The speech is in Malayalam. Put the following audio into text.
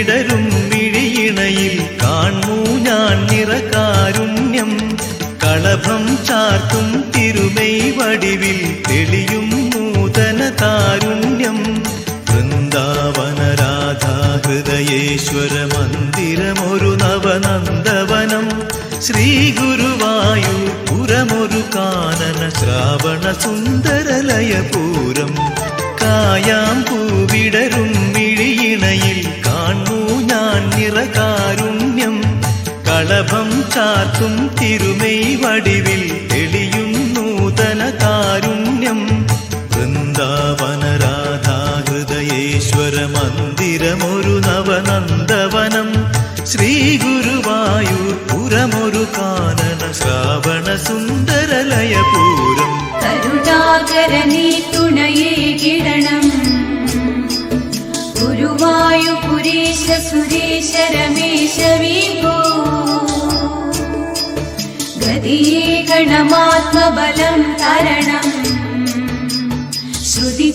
വിടരും മിഴിയിണയിൽ കാണൂ ഞാൻ നിറകാരുണ്യം. കളഭം ചാർത്തും തിരുമൈ വടിവിൽ തെളിയും നൂതന താരുണ്യം. വൃന്ദാവന രാധാ ഹൃദയേശ്വര മന്ദിരമൊരു നവനന്ദവനം. ശ്രീ ഗുരുവായൂർ പുരമൊരു കാനന ശ്രാവണ സുന്ദരലയപൂരം. കായാം പൂവിടരും മിഴിയിണയിൽ കാണൂ ഞാൻ നിറകാരുണ്യം. കളഭം ചാർത്തും തിരുമൈ വടിവിൽ തെളിയും നൂതന കാരുണ്യം. വൃന്ദാവന രാധാ ഹൃദയേശ്വര മന്ദിരമൊരു നവനന്ദവനം. ശ്രീ ഗുരുവായൂർ പുരമൊരു കാനന ശ്രാവണ സുന്ദരലയപൂരം. കരുണാകരനീ തുണയേ കിടണം. ഗുരുവായൂപുരീശ സുരേശ രമേശ വിഭോ. ഗതിയേ ഗണമാത്മബലം തരണം. ശ്രുതി